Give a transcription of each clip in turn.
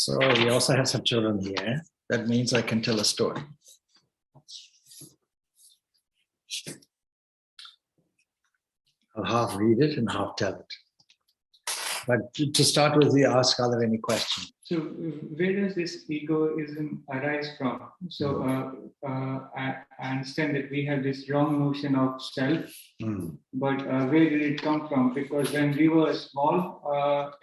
So we also have some children here. That means I can tell a story. I'll half read it and half tell it. But to start with, we ask, are there any questions? So where does this egoism arise from? So I understand that we have this wrong notion of self, but where did it come from? Because when we were small,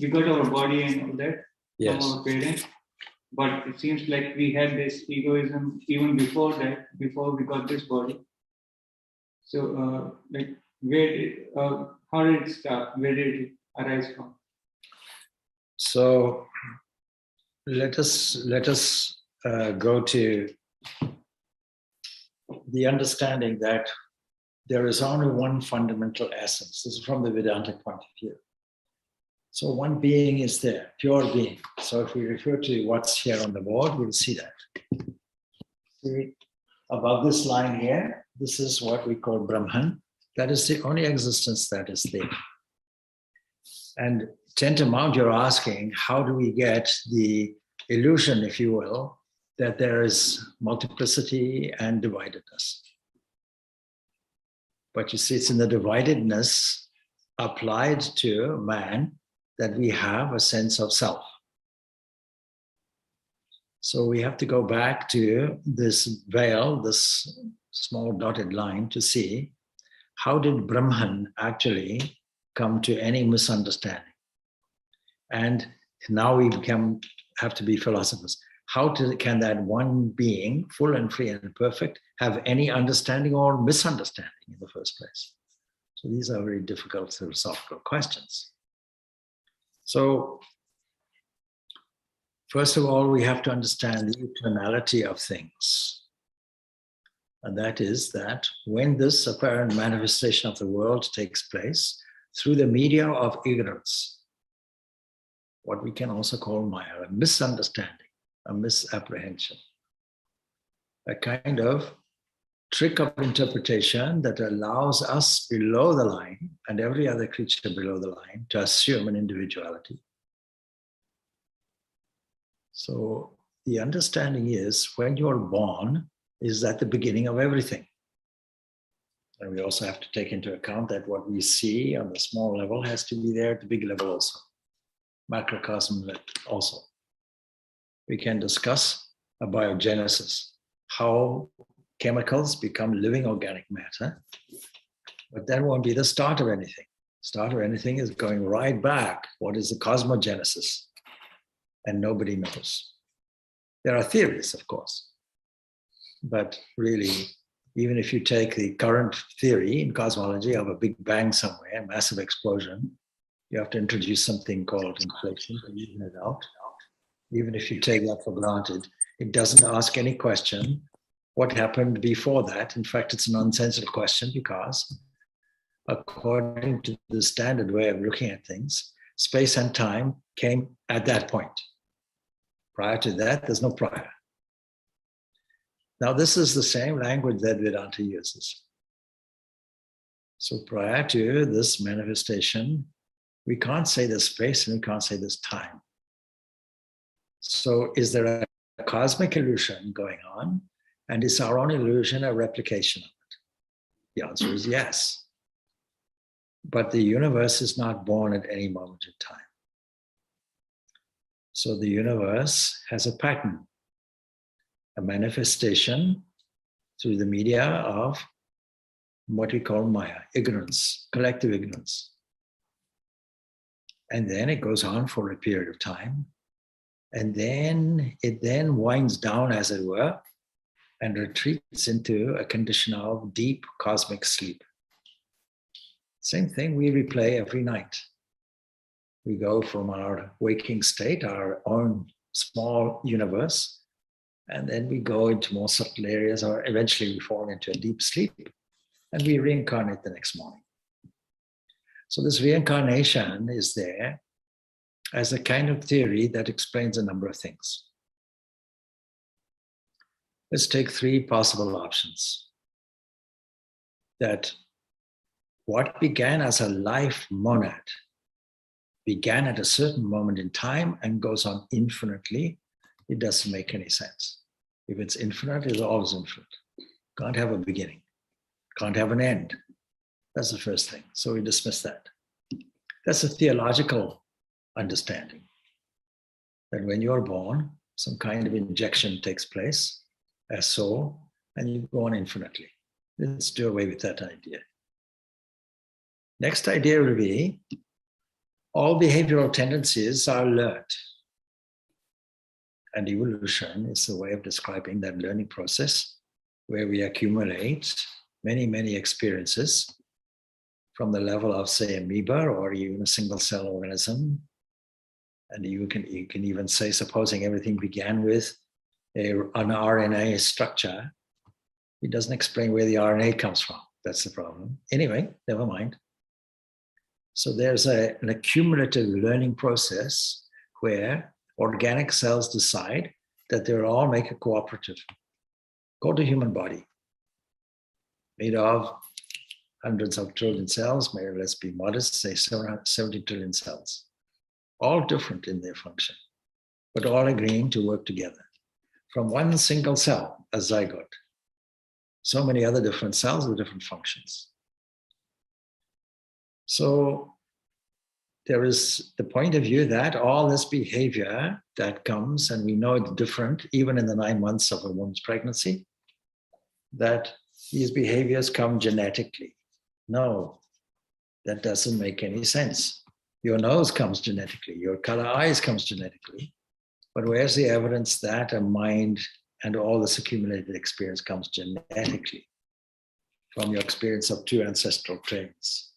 we got our body and all that from our parents. But it seems like we had this egoism even before that, before we got this body. So, how did it start? Where did it arise from? So, let us go to the understanding that there is only one fundamental essence. This is from the Vedantic point of view. So one being is there, pure being. So if we refer to what's here on the board, we'll see that. See, above this line here, this is what we call Brahman. That is the only existence that is there. And tantamount, you're asking, how do we get the illusion, if you will, that there is multiplicity and dividedness? But you see, it's in the dividedness applied to man that we have a sense of self. So we have to go back to this veil, this small dotted line, to see how did Brahman actually come to any misunderstanding. And now we have to be philosophers. How can that one being, full and free and perfect, have any understanding or misunderstanding in the first place? So these are very difficult philosophical questions. So, first of all, we have to understand the eternality of things. And that is that when this apparent manifestation of the world takes place through the media of ignorance, what we can also call Maya, a misunderstanding, a misapprehension, a kind of trick of interpretation that allows us below the line and every other creature below the line to assume an individuality. So the understanding is when you're born is at the beginning of everything. And we also have to take into account that what we see on the small level has to be there at the big level also. Macrocosm also. We can discuss abiogenesis, how chemicals become living organic matter, but that won't be the start of anything. Start of anything is going right back. What is the cosmogenesis? And nobody knows. There are theories, of course, but really, even if you take the current theory in cosmology of a big bang somewhere, a massive explosion, you have to introduce something called inflation to even it out. Even if you take that for granted, it doesn't ask any question what happened before that. In fact, it's a nonsensical question because according to the standard way of looking at things, space and time came at that point. Prior to that, there's no prior. Now, this is the same language that Vedanta uses. So prior to this manifestation, we can't say there's space and we can't say there's time. So is there a cosmic illusion going on? And is our own illusion a replication of it? The answer is yes. But the universe is not born at any moment in time. So the universe has a pattern, a manifestation through the media of what we call Maya, ignorance, collective ignorance. And then it goes on for a period of time. And then it winds down, as it were, and retreats into a condition of deep cosmic sleep. Same thing we replay every night. We go from our waking state, our own small universe, and then we go into more subtle areas, or eventually we fall into a deep sleep, and we reincarnate the next morning. So this reincarnation is there as a kind of theory that explains a number of things. Let's take three possible options. That what began as a life monad began at a certain moment in time and goes on infinitely, it doesn't make any sense. If it's infinite, it's always infinite. Can't have a beginning, can't have an end. That's the first thing. So we dismiss that. That's a theological understanding. That when you're born, some kind of injection takes place, as soul, and you go on infinitely. Let's do away with that idea. Next idea will be, all behavioral tendencies are learned. And evolution is a way of describing that learning process where we accumulate many, many experiences from the level of, say, amoeba or even a single cell organism. And you can even say, supposing everything began with an RNA structure, it doesn't explain where the RNA comes from. That's the problem. Anyway, never mind. So there's an accumulative learning process where organic cells decide that they'll all make a cooperative. Go to human body, made of hundreds of trillion cells, maybe let's be modest, say 70 trillion cells, all different in their function, but all agreeing to work together. From one single cell, a zygote, so many other different cells with different functions. So there is the point of view that all this behavior that comes, and we know it's different even in the 9 months of a woman's pregnancy, that these behaviors come genetically. No, that doesn't make any sense. Your nose comes genetically, your color eyes comes genetically, but where's the evidence that a mind and all this accumulated experience comes genetically from your experience of 2 ancestral traits?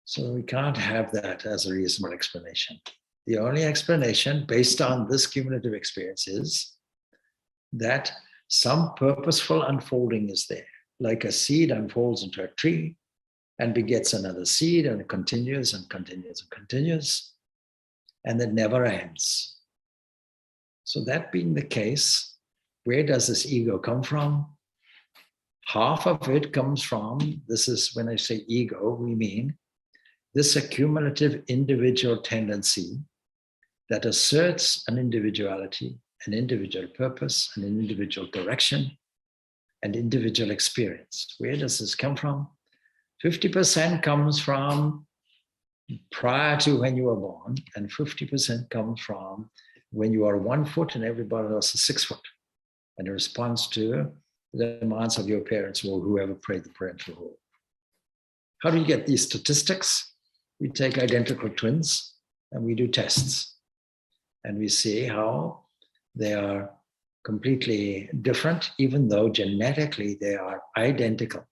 So we can't have that as a reasonable explanation. The only explanation based on this cumulative experience is that some purposeful unfolding is there. Like a seed unfolds into a tree and begets another seed, and it continues and continues and continues, and it never ends. So that being the case, where does this ego come from? Half of it comes from, this is when I say ego, we mean this accumulative individual tendency that asserts an individuality, an individual purpose, an individual direction, and individual experience. Where does this come from? 50% comes from prior to when you were born, and 50% comes from when you are 1 foot and everybody else is 6 foot, and in response to the demands of your parents or whoever played the parental role. How do you get these statistics? We take identical twins and we do tests, and we see how they are completely different, even though genetically they are identical.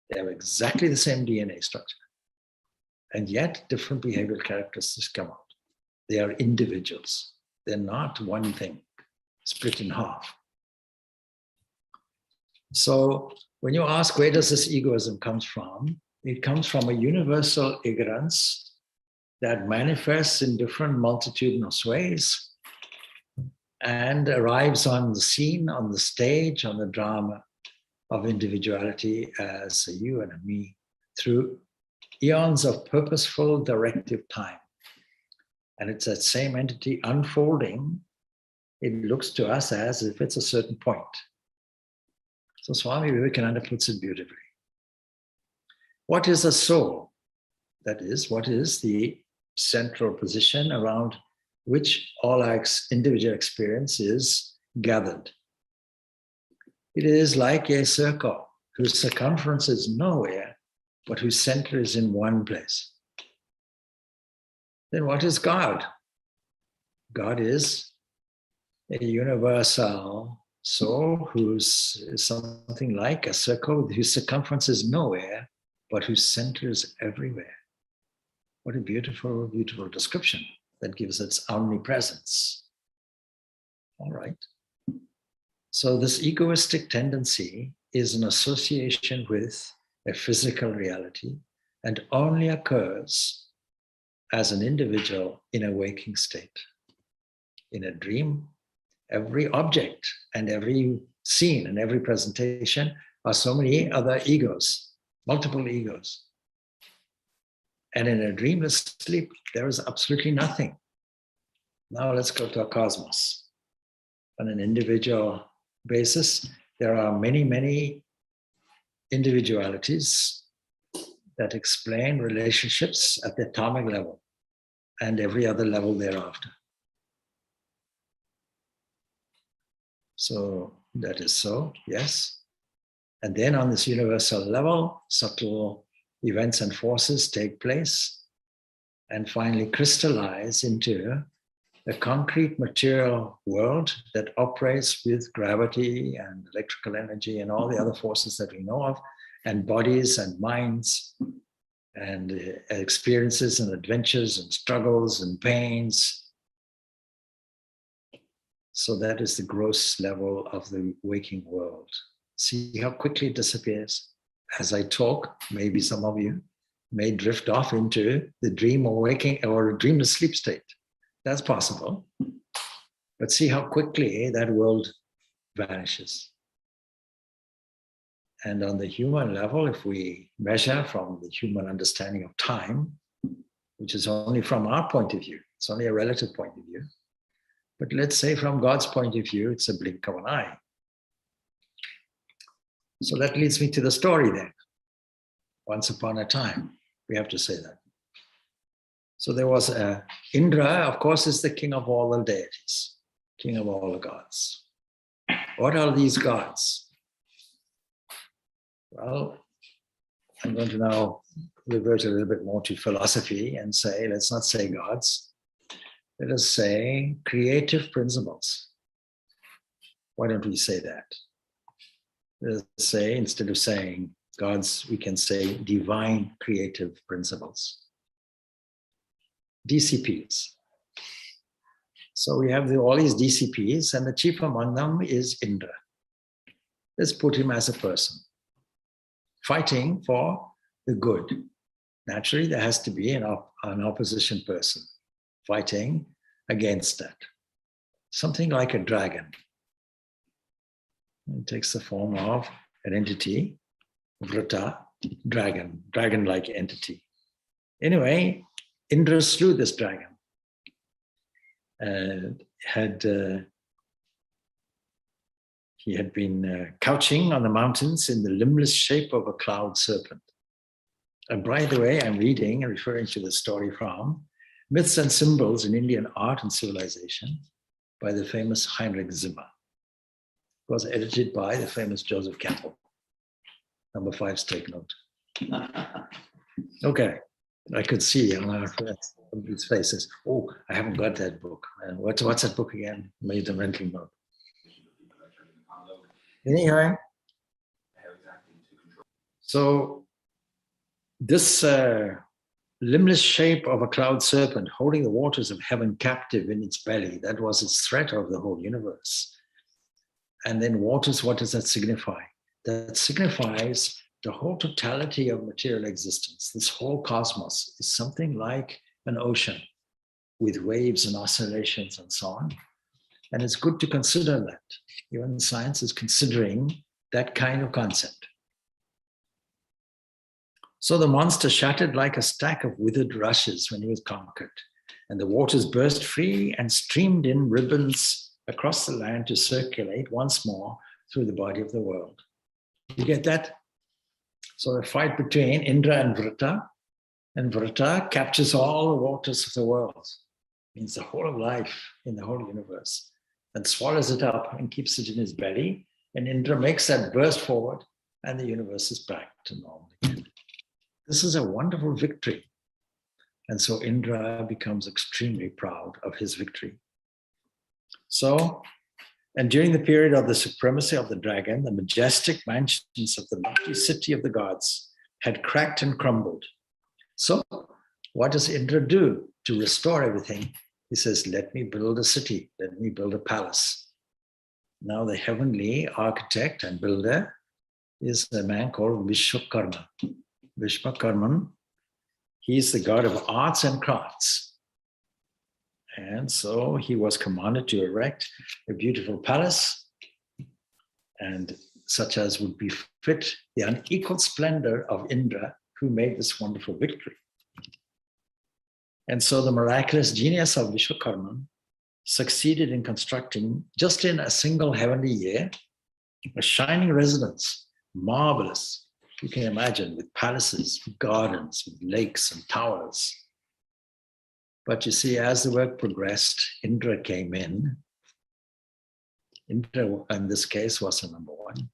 They have exactly the same DNA structure, and yet different behavioral characteristics come out. They are individuals. They're not one thing split in half. So when you ask where does this egoism comes from, it comes from a universal ignorance that manifests in different multitudinous ways and arrives on the scene, on the stage, on the drama of individuality as a you and a me through eons of purposeful directive time. And it's that same entity unfolding. It looks to us as if it's a certain point. So Swami Vivekananda puts it beautifully. What is a soul? That is, what is the central position around which all our individual experience is gathered? It is like a circle whose circumference is nowhere, but whose center is in one place. Then what is God? God is a universal soul who's something like a circle whose circumference is nowhere, but whose center is everywhere. What a beautiful, beautiful description that gives its omnipresence. All right. So this egoistic tendency is an association with a physical reality and only occurs as an individual in a waking state. In a dream, every object and every scene and every presentation are so many other egos, multiple egos. And in a dreamless sleep, there is absolutely nothing. Now let's go to a cosmos. On an individual basis, there are many, many individualities that explain relationships at the atomic level and every other level thereafter. So that is so, yes. And then on this universal level, subtle events and forces take place and finally crystallize into a concrete material world that operates with gravity and electrical energy and all the other forces that we know of, and bodies and minds and experiences and adventures and struggles and pains. So that is the gross level of the waking world. See how quickly it disappears. As I talk, maybe some of you may drift off into the dream or waking or a dreamless sleep state. That's possible. But see how quickly that world vanishes. And on the human level, if we measure from the human understanding of time, which is only from our point of view, it's only a relative point of view. But let's say from God's point of view, it's a blink of an eye. So that leads me to the story then. Once upon a time, we have to say that. So there was Indra, of course, is the king of all the deities, king of all the gods. What are these gods? Well, I'm going to now revert a little bit more to philosophy and say, let's not say gods. Let us say creative principles. Why don't we say that? Let us say, instead of saying gods, we can say divine creative principles. DCPs. So we have all these DCPs, and the chief among them is Indra. Let's put him as a person, fighting for the good. Naturally, there has to be an opposition person fighting against that. Something like a dragon. It takes the form of an entity, Vrata, dragon-like entity. Anyway, Indra slew this dragon. He had been couching on the mountains in the limbless shape of a cloud serpent. And by the way, I'm reading and referring to the story from Myths and Symbols in Indian Art and Civilization by the famous Heinrich Zimmer. It was edited by the famous Joseph Campbell. Number 5's take note. Okay, I could see on our these faces. Oh, I haven't got that book. What's that book again? Made the mental note. Anyway, so this limbless shape of a cloud serpent holding the waters of heaven captive in its belly, that was its threat of the whole universe. And then waters, what does that signify? That signifies the whole totality of material existence. This whole cosmos is something like an ocean with waves and oscillations and so on. And it's good to consider that. Even science is considering that kind of concept. So the monster shattered like a stack of withered rushes when he was conquered, and the waters burst free and streamed in ribbons across the land to circulate once more through the body of the world. You get that? So the fight between Indra and Vrata captures all the waters of the world, means the whole of life in the whole universe, and swallows it up and keeps it in his belly, and Indra makes that burst forward, and the universe is back to normal again. This is a wonderful victory. And so Indra becomes extremely proud of his victory. So, and during the period of the supremacy of the dragon, the majestic mansions of the lofty city of the gods had cracked and crumbled. So what does Indra do to restore everything? He says, let me build a city, let me build a palace. Now the heavenly architect and builder is a man called Vishwakarma. Vishwakarman, he is the god of arts and crafts. And so he was commanded to erect a beautiful palace, and such as would befit the unequaled splendor of Indra, who made this wonderful victory. And so the miraculous genius of Vishwakarma succeeded in constructing, just in a single heavenly year, a shining residence, marvelous, you can imagine, with palaces, with gardens, with lakes and towers. But you see, as the work progressed, Indra came in. Indra, in this case, was the number one.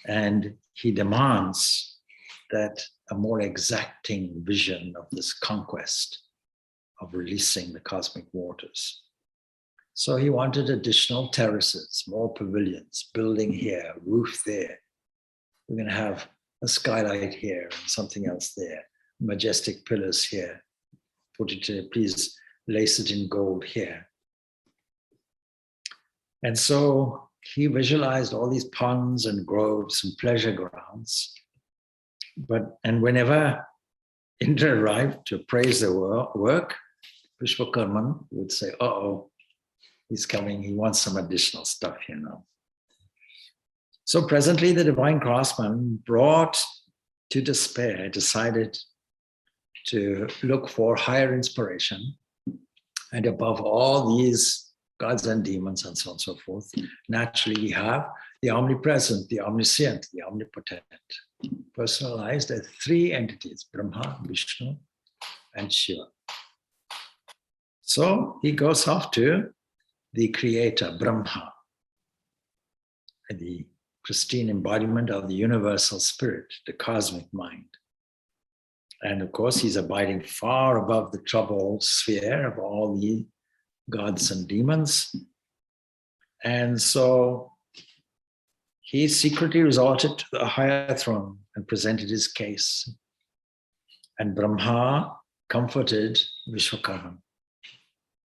And he demands that a more exacting vision of this conquest of releasing the cosmic waters. So he wanted additional terraces, more pavilions, building here, roof there. We're going to have a skylight here and something else there, majestic pillars here. Put it, please lace it in gold here. And so he visualized all these ponds and groves and pleasure grounds. And whenever Indra arrived to praise the work, Vishwakarman would say, uh-oh, he's coming, he wants some additional stuff, you know. So presently the divine craftsman, brought to despair, decided to look for higher inspiration. And above all these gods and demons and so on and so forth, naturally we have the omnipresent, the omniscient, the omnipotent, personalized as three entities, Brahma, Vishnu, and Shiva. So he goes off to the creator, Brahma, the pristine embodiment of the universal spirit, the cosmic mind. And of course, he's abiding far above the troubled sphere of all the gods and demons. And so he secretly resorted to the higher throne and presented his case. And Brahma comforted Vishwakarma.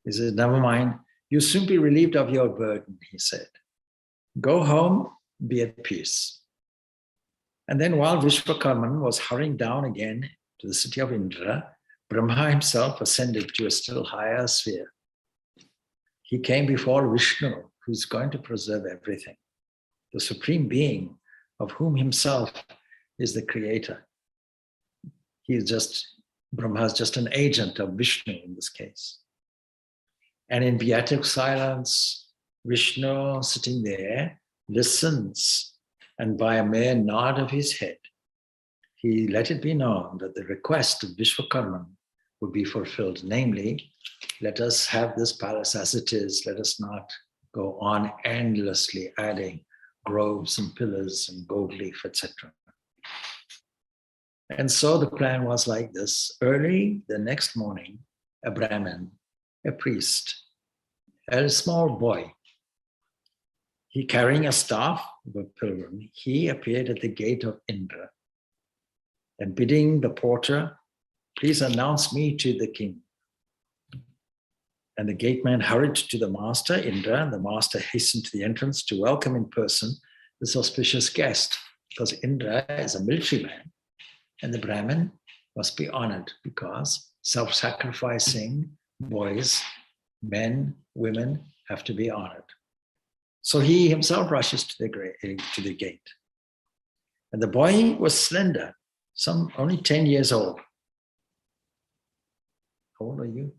He said, never mind, you'll soon be relieved of your burden, he said. Go home, be at peace. And then while Vishwakarma was hurrying down again to the city of Indra, Brahma himself ascended to a still higher sphere. He came before Vishnu, who's going to preserve everything, the supreme being of whom himself is the creator. He is just, Brahma is just an agent of Vishnu in this case. And in beatific silence, Vishnu, sitting there, listens, and by a mere nod of his head, he let it be known that the request of Vishwakarma would be fulfilled. Namely, let us have this palace as it is. Let us not go on endlessly adding groves and pillars and gold leaf, etc. And so the plan was like this. Early the next morning, a Brahmin, a priest, a small boy, he carrying a staff of a pilgrim, he appeared at the gate of Indra and bidding the porter, please announce me to the king. And the gateman hurried to the master, Indra, and the master hastened to the entrance to welcome in person this auspicious guest, because Indra is a military man and the Brahmin must be honored because self-sacrificing boys, men, women have to be honored. So he himself rushes to the gate. And the boy was slender, only 10 years old. How old are you?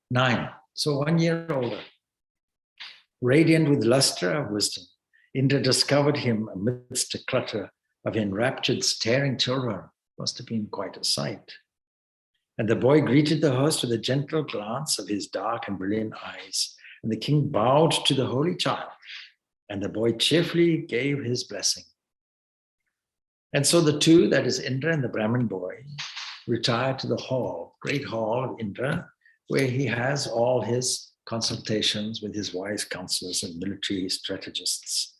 9. So 1 year older. Radiant with luster of wisdom, Indra discovered him amidst a clutter of enraptured, staring children. Must have been quite a sight. And the boy greeted the host with a gentle glance of his dark and brilliant eyes. And the king bowed to the holy child, and the boy cheerfully gave his blessing. And so the two, that is Indra and the Brahmin boy, retired to the hall, great hall of Indra, where he has all his consultations with his wise counselors and military strategists.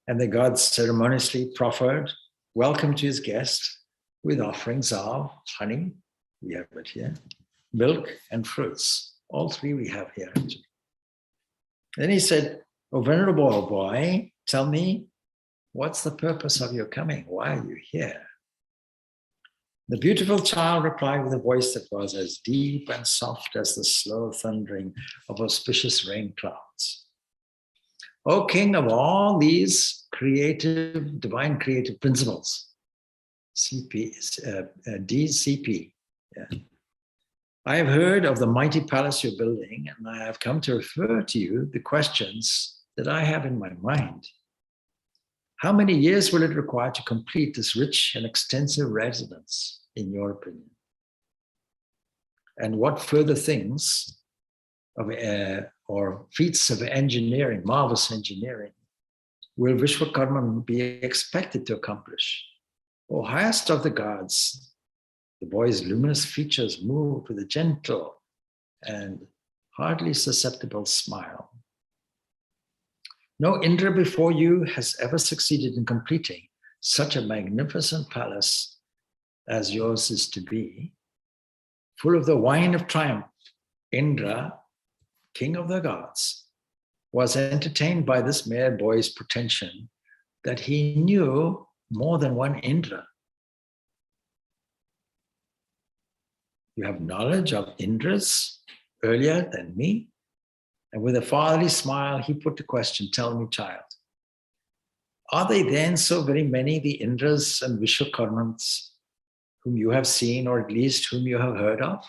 And the gods ceremoniously proffered welcome to his guest with offerings of honey, we have it here, milk and fruits. All three we have here actually. Then he said, "Oh, venerable boy, tell me, what's the purpose of your coming? Why are you here?" The beautiful child replied with a voice that was as deep and soft as the slow thundering of auspicious rain clouds. "O king of all these divine creative principles, DCP, I have heard of the mighty palace you're building, and I have come to refer to you the questions that I have in my mind. How many years will it require to complete this rich and extensive residence, in your opinion? And what further things of, or feats of engineering, marvelous engineering, will Vishwakarma be expected to accomplish? O highest of the gods, the boy's luminous features moved with a gentle and hardly susceptible smile. No Indra before you has ever succeeded in completing such a magnificent palace as yours is to be, full of the wine of triumph. Indra, king of the gods, was entertained by this mere boy's pretension that he knew more than one Indra. You have knowledge of Indras earlier than me? And with a fatherly smile, he put the question, tell me, child, are they then so very many, the Indras and Vishwakarmans, whom you have seen, or at least whom you have heard of?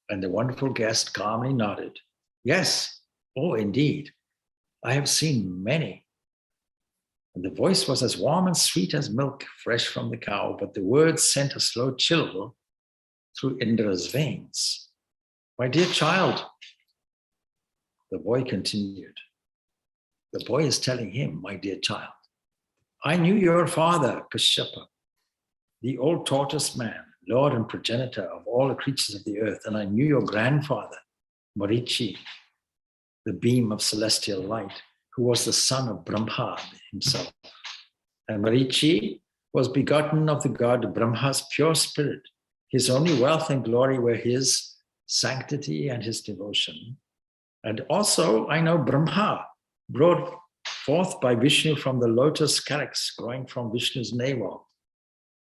And the wonderful guest calmly nodded. Yes, oh, indeed, I have seen many. And the voice was as warm and sweet as milk fresh from the cow, but the words sent a slow chill through Indra's veins. My dear child, the boy continued. The boy is telling him, my dear child, I knew your father, Kashyapa, the old tortoise man, lord and progenitor of all the creatures of the earth, and I knew your grandfather, Marichi, the beam of celestial light, who was the son of Brahma himself. And Marichi was begotten of the god Brahma's pure spirit. His only wealth and glory were his sanctity and his devotion. And also, I know Brahma, brought forth by Vishnu from the lotus calyx growing from Vishnu's navel.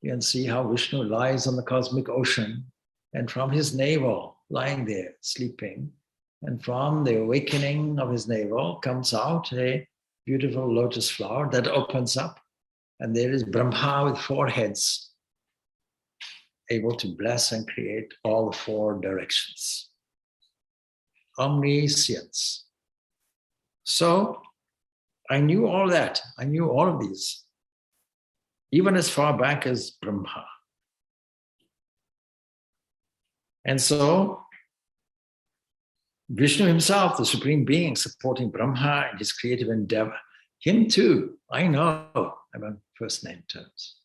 You can see how Vishnu lies on the cosmic ocean, and from his navel, lying there, sleeping, and from the awakening of his navel comes out a beautiful lotus flower that opens up, and there is Brahma with 4 heads, able to bless and create all the 4 directions. Omniscience. So I knew all that. I knew all of these, even as far back as Brahma. And so Vishnu himself, the supreme being supporting Brahma in his creative endeavor, him too, I know, I'm on first name terms.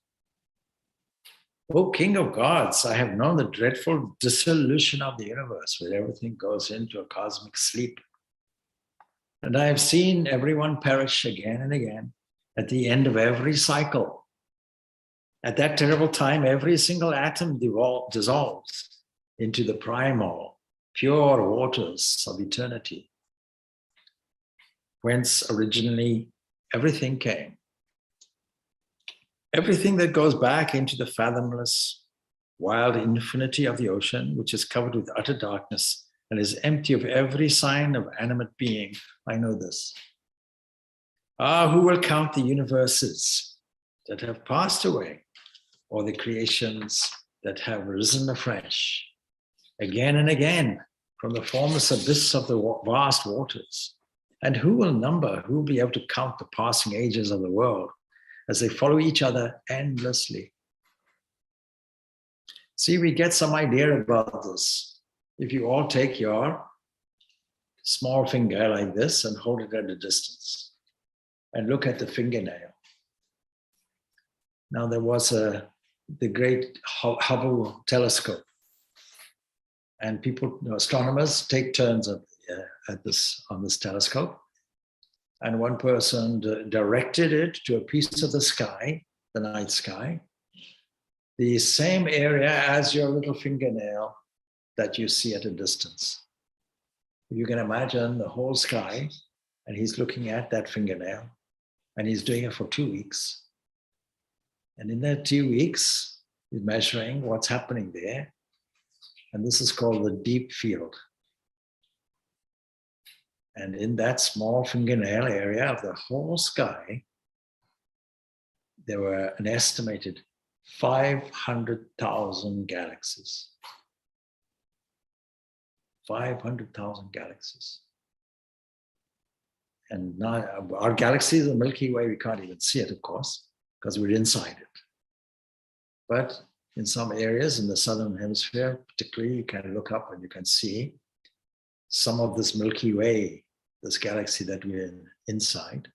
O King of gods, I have known the dreadful dissolution of the universe, where everything goes into a cosmic sleep. And I have seen everyone perish again and again at the end of every cycle. At that terrible time, every single atom dissolves into the primal, pure waters of eternity, whence originally everything came. Everything that goes back into the fathomless, wild infinity of the ocean, which is covered with utter darkness and is empty of every sign of animate being. I know this. Ah, who will count the universes that have passed away, or the creations that have risen afresh, again and again, from the formless abyss of the vast waters? And who will number, who will be able to count the passing ages of the world as they follow each other endlessly? See, we get some idea about this. If you all take your small finger like this and hold it at a distance and look at the fingernail. Now there was the great Hubble telescope, and people, astronomers, take turns on this telescope. And one person directed it to a piece of the sky, the night sky, the same area as your little fingernail that you see at a distance. You can imagine the whole sky, and he's looking at that fingernail, and he's doing it for 2 weeks. And in that 2 weeks, he's measuring what's happening there. And this is called the deep field. And in that small fingernail area of the whole sky, there were an estimated 500,000 galaxies. 500,000 galaxies. And now our galaxy is the Milky Way. We can't even see it, of course, because we're inside it. But in some areas in the southern hemisphere, particularly, you can look up and you can see some of this Milky Way, this galaxy that we're inside,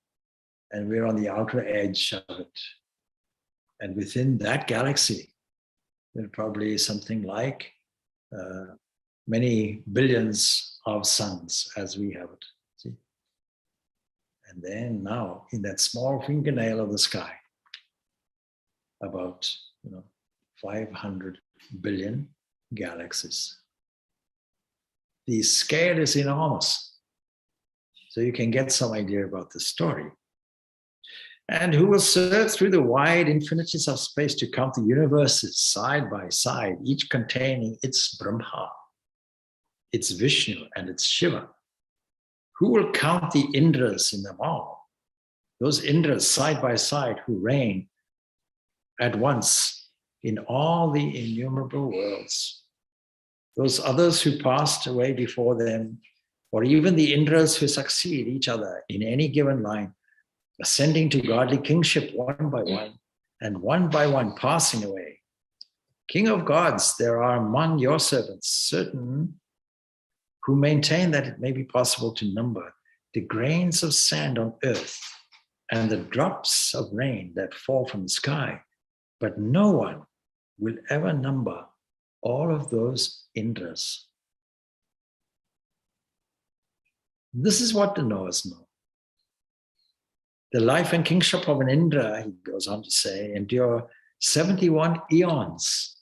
and we're on the outer edge of it. And within that galaxy, there are probably something like many billions of suns as we have it. See? And then now, in that small fingernail of the sky, about 500 billion galaxies. The scale is enormous. So you can get some idea about the story. And who will search through the wide infinities of space to count the universes side by side, each containing its Brahma, its Vishnu, and its Shiva? Who will count the Indras in them all? Those Indras side by side who reign at once in all the innumerable worlds. Those others who passed away before them, or even the Indras who succeed each other in any given line, ascending to godly kingship one by one, and one by one passing away. King of gods, there are among your servants certain who maintain that it may be possible to number the grains of sand on earth and the drops of rain that fall from the sky, but no one will ever number all of those Indras. This is what the knowers know. The life and kingship of an Indra, he goes on to say, endure 71 eons.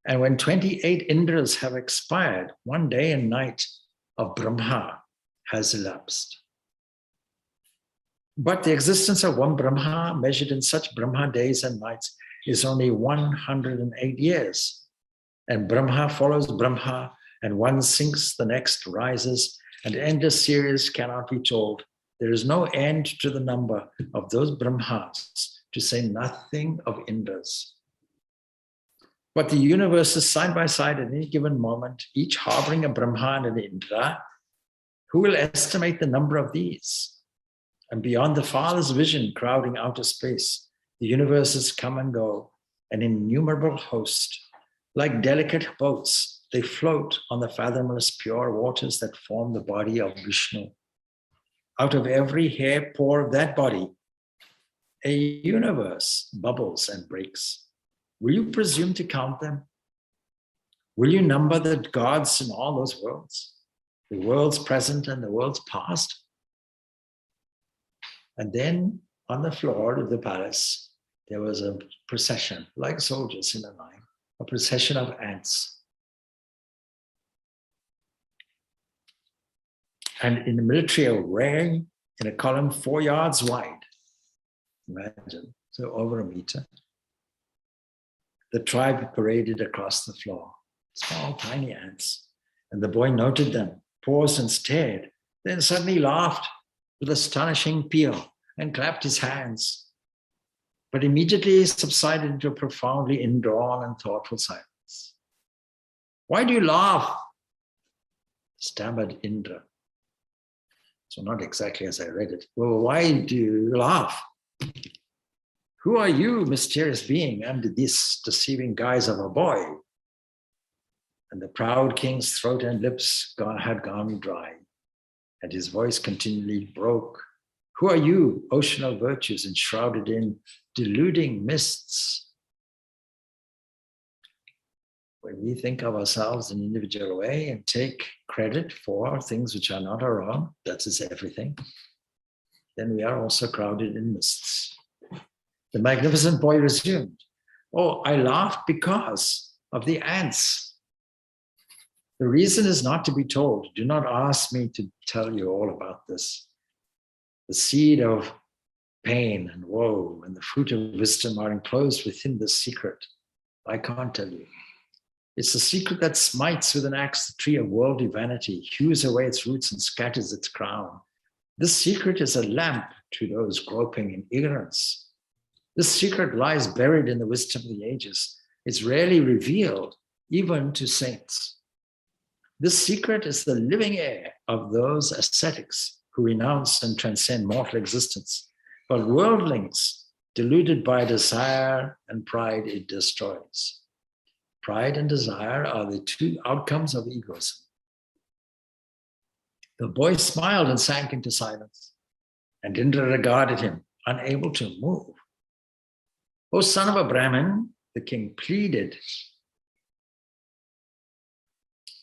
And when 28 Indras have expired, one day and night of Brahma has elapsed. But the existence of one Brahma, measured in such Brahma days and nights, is only 108 years. And Brahma follows Brahma, and one sinks, the next rises, and endless series cannot be told. There is no end to the number of those Brahmas, to say nothing of Indras. But the universe is side by side at any given moment, each harboring a Brahma and an Indra. Who will estimate the number of these? And beyond the farthest vision, crowding outer space, the universes come and go, an innumerable host. Like delicate boats, they float on the fathomless pure waters that form the body of Vishnu. Out of every hair pore of that body, a universe bubbles and breaks. Will you presume to count them? Will you number the gods in all those worlds? The worlds present and the worlds past? And then on the floor of the palace, there was a procession, like soldiers in a line, a procession of ants. And in the military array, in a column 4 yards wide, imagine, so over a meter, the tribe paraded across the floor, small, tiny ants. And the boy noted them, paused and stared, then suddenly laughed with astonishing peal and clapped his hands, but immediately subsided into a profoundly indrawn and thoughtful silence. Why do you laugh? Stammered Indra. So not exactly as I read it. Well, why do you laugh? Who are you, mysterious being, under this deceiving guise of a boy? And the proud king's throat and lips had gone dry, and his voice continually broke. Who are you, ocean of virtues, enshrouded in deluding mists? When we think of ourselves in an individual way and take credit for things which are not our own, that is everything, then we are also crowded in mists. The magnificent boy resumed, oh, I laughed because of the ants. The reason is not to be told. Do not ask me to tell you all about this. The seed of pain and woe and the fruit of wisdom are enclosed within this secret. I can't tell you. It's the secret that smites with an axe the tree of worldly vanity, hews away its roots and scatters its crown. This secret is a lamp to those groping in ignorance. This secret lies buried in the wisdom of the ages. It's rarely revealed, even to saints. This secret is the living air of those ascetics who renounce and transcend mortal existence. But worldlings, deluded by desire and pride, it destroys. Pride and desire are the two outcomes of egoism. The boy smiled and sank into silence, and Indra regarded him, unable to move. O son of a Brahmin, the king pleaded,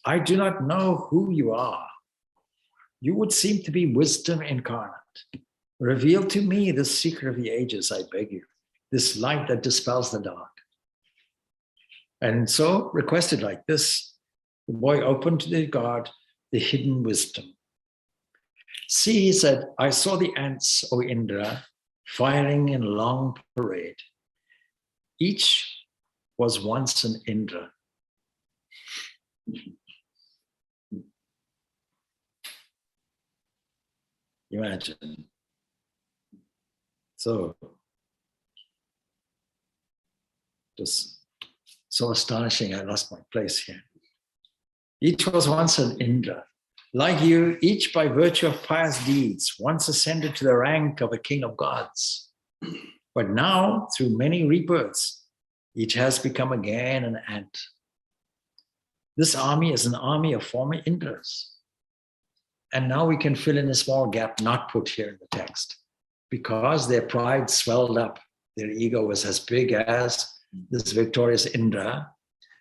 I do not know who you are. You would seem to be wisdom incarnate. Reveal to me the secret of the ages, I beg you, this light that dispels the dark. And so, requested like this, the boy opened to the god the hidden wisdom. See, he said, I saw the ants, O Indra, firing in long parade. Each was once an Indra. Imagine. So, just so astonishing, I lost my place here. Each was once an Indra. Like you, each by virtue of pious deeds, once ascended to the rank of a king of gods. But now, through many rebirths, each has become again an ant. This army is an army of former Indras. And now we can fill in a small gap not put here in the text. Because their pride swelled up, their ego was as big as this victorious Indra,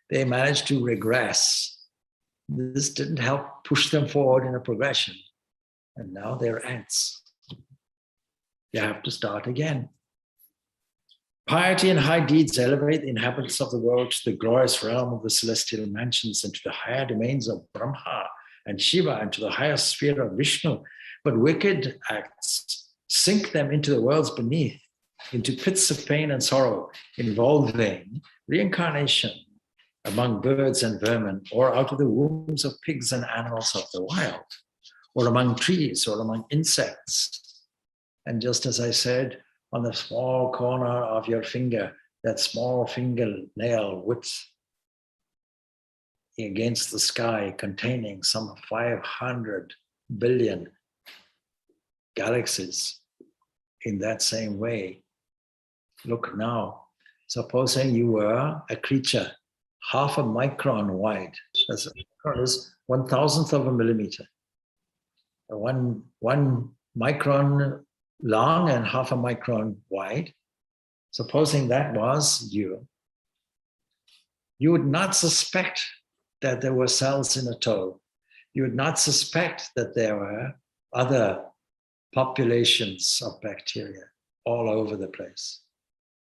they managed to regress. This didn't help push them forward in a progression. And now they're ants. They have to start again. Piety and high deeds elevate the inhabitants of the world to the glorious realm of the celestial mansions and to the higher domains of Brahma and Shiva and to the higher sphere of Vishnu. But wicked acts sink them into the worlds beneath, into pits of pain and sorrow, involving reincarnation among birds and vermin, or out of the wombs of pigs and animals of the wild, or among trees, or among insects. And just as I said, on the small corner of your finger, that small fingernail width against the sky, containing some 500 billion galaxies in that same way. Look now, supposing you were a creature half a micron wide. That's is 1,000th of a millimeter. One micron long and half a micron wide. Supposing that was you, you would not suspect that there were cells in a toe. You would not suspect that there were other populations of bacteria all over the place.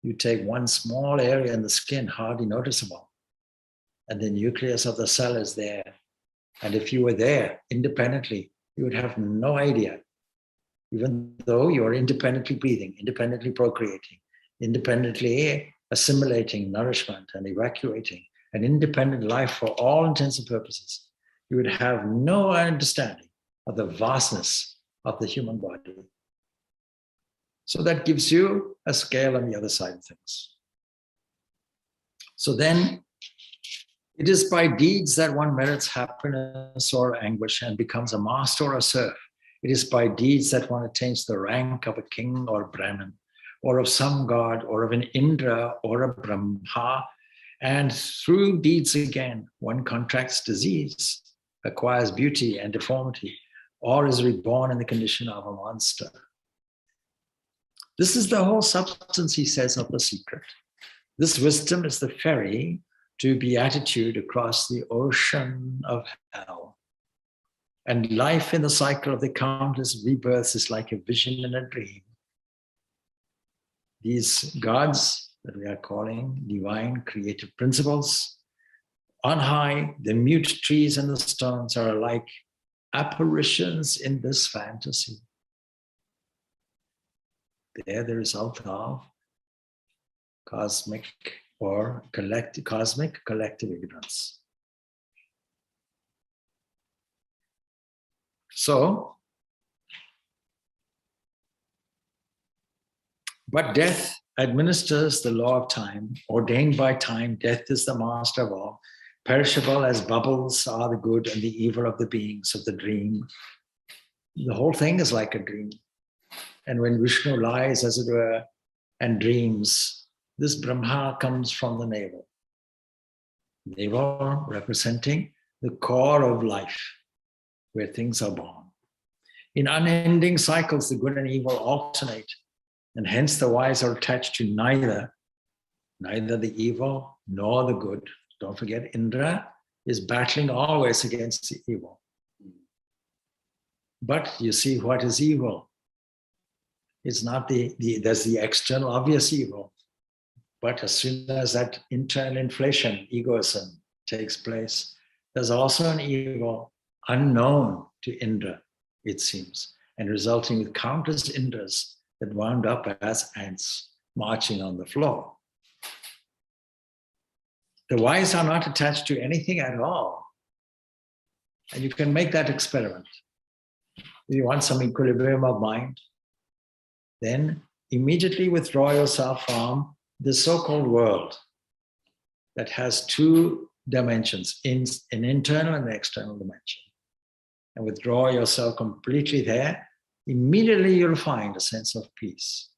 You take one small area in the skin, hardly noticeable, and the nucleus of the cell is there. And if you were there independently, you would have no idea, even though you are independently breathing, independently procreating, independently assimilating nourishment and evacuating, an independent life for all intents and purposes. You would have no understanding of the vastness of the human body. So that gives you a scale on the other side of things. So then, it is by deeds that one merits happiness or anguish and becomes a master or a serf. It is by deeds that one attains the rank of a king or Brahmin, or of some god, or of an Indra or a Brahma. And through deeds again, one contracts disease, acquires beauty and deformity, or is reborn in the condition of a monster. This is the whole substance, he says, of the secret. This wisdom is the ferry to beatitude across the ocean of hell. And life in the cycle of the countless rebirths is like a vision in a dream. These gods that we are calling divine creative principles, on high, the mute trees and the stones are like apparitions in this fantasy. They're the result of cosmic collective ignorance. So, but death administers the law of time. Ordained by time, death is the master of all. perishable as bubbles are the good and the evil of the beings of the dream. The whole thing is like a dream. And when Vishnu lies, as it were, and dreams, this Brahma comes from the navel. Navel representing the core of life, where things are born. In unending cycles, the good and evil alternate, and hence the wise are attached to neither the evil nor the good. Don't forget, Indra is battling always against the evil. But you see, what is evil? It's not there's the external obvious evil. But as soon as that internal inflation, egoism, takes place, there's also an evil unknown to Indra, it seems, and resulting with countless Indras that wound up as ants marching on the floor. The wise are not attached to anything at all. And you can make that experiment. If you want some equilibrium of mind, then immediately withdraw yourself from the so-called world that has two dimensions, an internal and external dimension. And withdraw yourself completely there, immediately you'll find a sense of peace.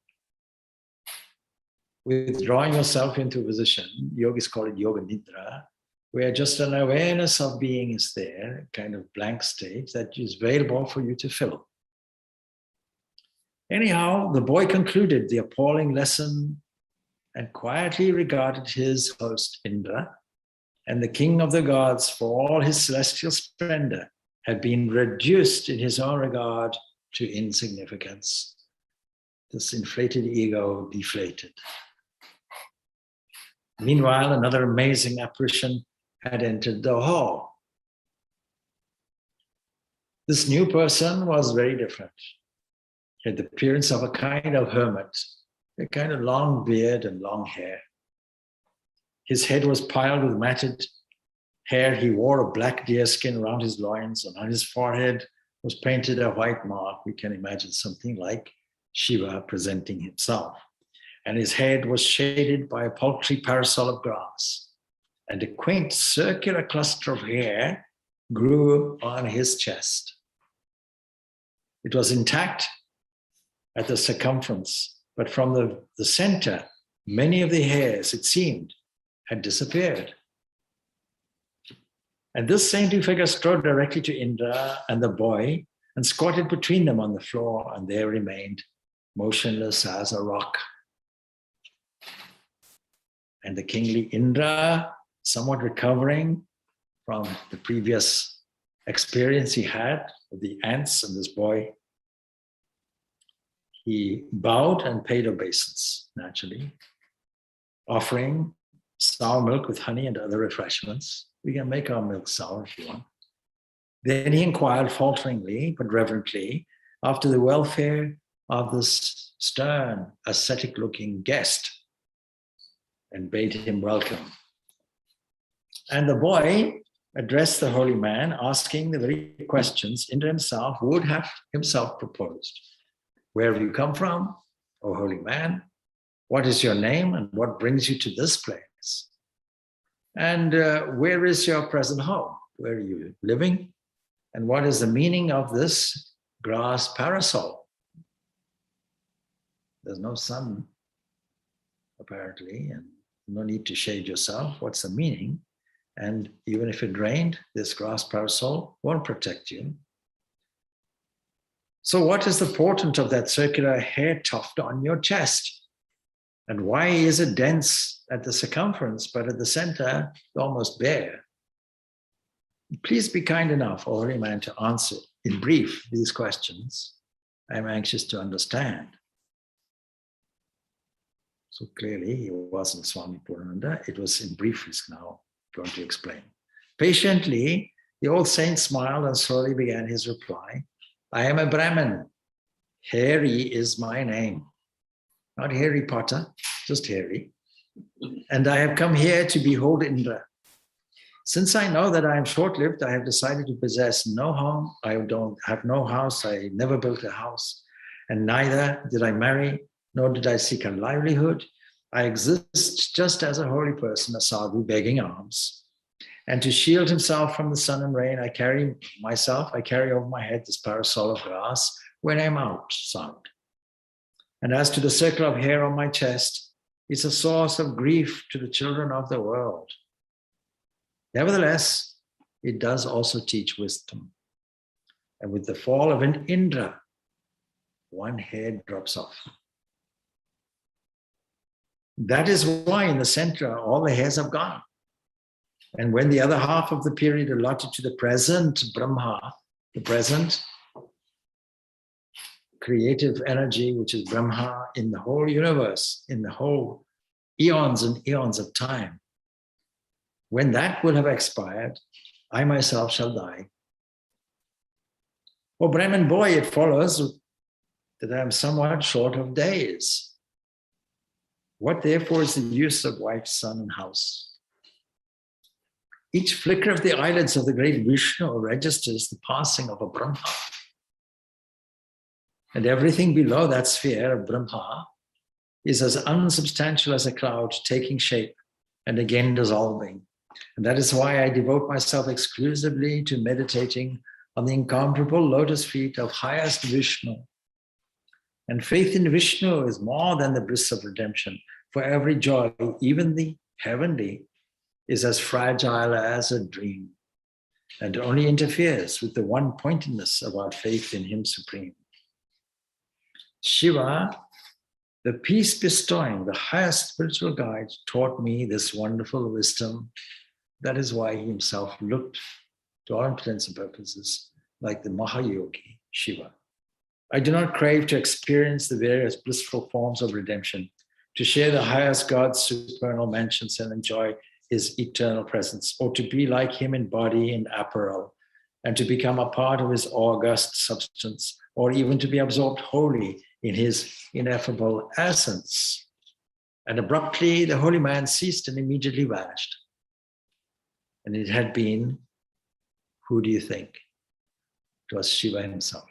Withdrawing yourself into a position, yogis call it yoga nidra, where just an awareness of being is there, a kind of blank state that is available for you to fill. Anyhow, the boy concluded the appalling lesson and quietly regarded his host Indra, and the king of the gods, for all his celestial splendor, had been reduced in his own regard to insignificance. This inflated ego deflated. Meanwhile, another amazing apparition had entered the hall. This new person was very different. He had the appearance of a kind of hermit, a kind of long beard and long hair. His head was piled with matted hair. He wore a black deerskin around his loins, and on his forehead was painted a white mark. We can imagine something like Shiva presenting himself. And his head was shaded by a paltry parasol of grass, and a quaint circular cluster of hair grew on his chest. It was intact at the circumference, but from the center, many of the hairs, it seemed, had disappeared. And this saintly figure strode directly to Indra and the boy and squatted between them on the floor, and there remained, motionless as a rock. And the kingly Indra, somewhat recovering from the previous experience he had with the ants and this boy, he bowed and paid obeisance, naturally, offering sour milk with honey and other refreshments. We can make our milk sour if you want. Then he inquired falteringly but reverently after the welfare of this stern, ascetic-looking guest, and bade him welcome. And the boy addressed the holy man, asking the very questions Indra himself would have himself proposed. Where have you come from, O holy man? What is your name and what brings you to this place? And where is your present home? Where are you living? And what is the meaning of this grass parasol? There's no sun, apparently, and no need to shade yourself. What's the meaning? And even if it rained, this grass parasol won't protect you. So what is the portent of that circular hair tuft on your chest? And why is it dense at the circumference, but at the center, almost bare? Please be kind enough, O holy man, to answer in brief these questions. I'm anxious to understand. So clearly, he wasn't Swami Purnananda. It was in brief he's now going to explain. Patiently, the old saint smiled and slowly began his reply. I am a Brahmin. Hairy is my name. Not Harry Potter, just Harry. And I have come here to behold Indra. Since I know that I am short-lived, I have decided to possess no home. I don't have no house. I never built a house. And neither did I marry, nor did I seek a livelihood. I exist just as a holy person, a sadhu begging alms. And to shield himself from the sun and rain, I carry over my head this parasol of grass when I'm outside. And as to the circle of hair on my chest, it's a source of grief to the children of the world. Nevertheless, it does also teach wisdom. And with the fall of an Indra, one hair drops off. That is why in the center, all the hairs have gone. And when the other half of the period allotted to the present Brahma, the present creative energy, which is Brahma in the whole universe, in the whole eons and eons of time, when that will have expired, I myself shall die. O Brahman boy, it follows that I am somewhat short of days. What therefore is the use of wife, son, and house? Each flicker of the eyelids of the great Vishnu registers the passing of a Brahma. And everything below that sphere of Brahma is as unsubstantial as a cloud taking shape and again dissolving. And that is why I devote myself exclusively to meditating on the incomparable lotus feet of highest Vishnu. And faith in Vishnu is more than the bliss of redemption. For every joy, even the heavenly, is as fragile as a dream and only interferes with the one-pointedness of our faith in Him Supreme. Shiva, the peace-bestowing, the highest spiritual guide, taught me this wonderful wisdom. That is why He Himself looked, to all intents and purposes, like the Mahayogi Shiva. I do not crave to experience the various blissful forms of redemption, to share the highest God's supernal mansions and enjoy His eternal presence, or to be like Him in body and apparel, and to become a part of His august substance, or even to be absorbed wholly in His ineffable essence. And abruptly, the holy man ceased and immediately vanished. And it had been, who do you think? It was Shiva himself.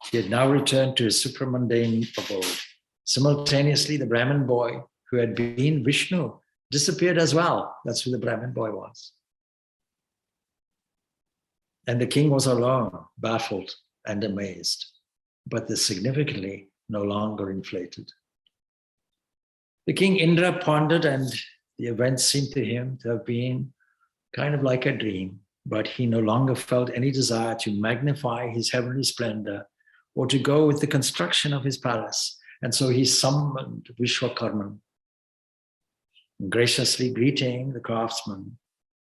He had now returned to his supramundane abode. Simultaneously, the Brahmin boy, who had been Vishnu, disappeared as well. That's who the Brahmin boy was. And the king was alone, baffled and amazed, but the significantly no longer inflated. The king Indra pondered, and the events seemed to him to have been kind of like a dream, but he no longer felt any desire to magnify his heavenly splendor or to go with the construction of his palace. And so he summoned Vishwakarman, graciously greeting the craftsman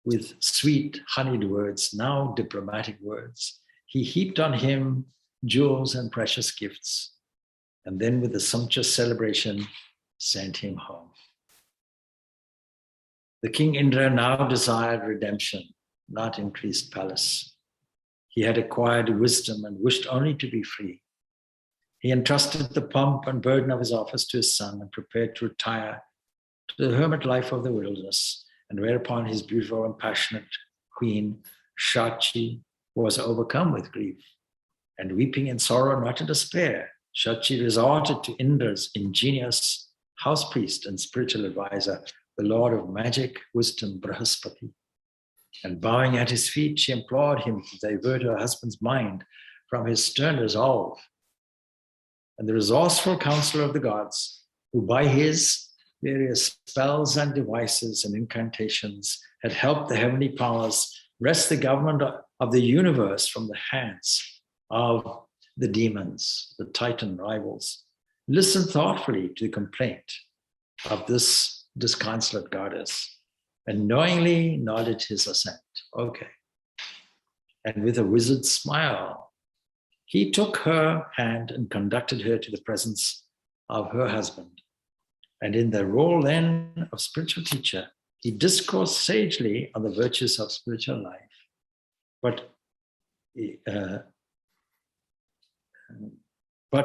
with sweet, honeyed words, now diplomatic words. He heaped on him jewels and precious gifts, and then with a sumptuous celebration, sent him home. The king Indra now desired redemption, not increased palace. He had acquired wisdom and wished only to be free. He entrusted the pomp and burden of his office to his son and prepared to retire to the hermit life of the wilderness, and whereupon his beautiful and passionate queen, Shachi, was overcome with grief, and weeping in sorrow, not in despair, Shachi resorted to Indra's ingenious house priest and spiritual advisor, the Lord of magic, wisdom, Brahaspati. And bowing at his feet, she implored him to divert her husband's mind from his stern resolve. And the resourceful counselor of the gods, who by his various spells and devices and incantations had helped the heavenly powers wrest the government of the universe from the hands of the demons, the Titan rivals, listened thoughtfully to the complaint of this disconsolate goddess and knowingly nodded his assent. Okay. And with a wizard smile, he took her hand and conducted her to the presence of her husband. And in the role then of spiritual teacher, he discoursed sagely on the virtues of spiritual life, but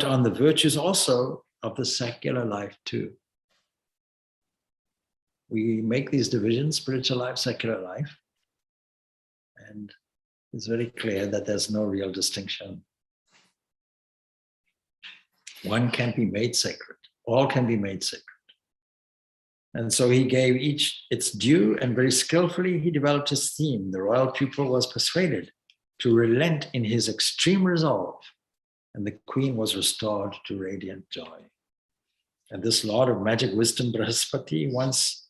on the virtues also of the secular life too. We make these divisions, spiritual life, secular life, and it's very clear that there's no real distinction. One can be made sacred. All can be made sacred. And so he gave each its due, and very skillfully he developed his theme. The royal pupil was persuaded to relent in his extreme resolve, and the queen was restored to radiant joy. And this lord of magic wisdom, Brihaspati, once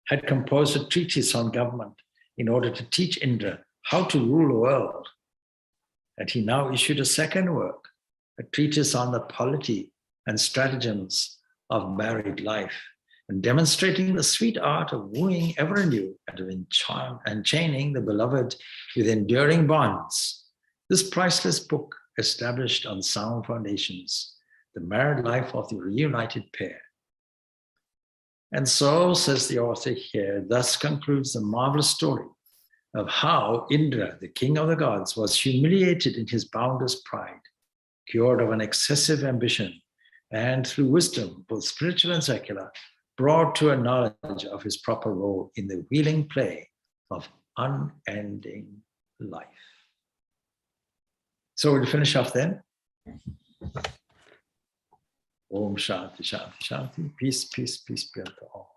had composed a treatise on government in order to teach Indra how to rule the world. And he now issued a second work, a treatise on the polity and stratagems of married life, and demonstrating the sweet art of wooing ever anew and of enchaining the beloved with enduring bonds. This priceless book established on sound foundations the married life of the reunited pair. And so, says the author here, thus concludes the marvelous story of how Indra, the king of the gods, was humiliated in his boundless pride, cured of an excessive ambition, and through wisdom, both spiritual and secular, brought to a knowledge of his proper role in the wheeling play of unending life. So we'll finish off then. Om Shanti, Shanti, Shanti. Peace, peace, peace be unto all.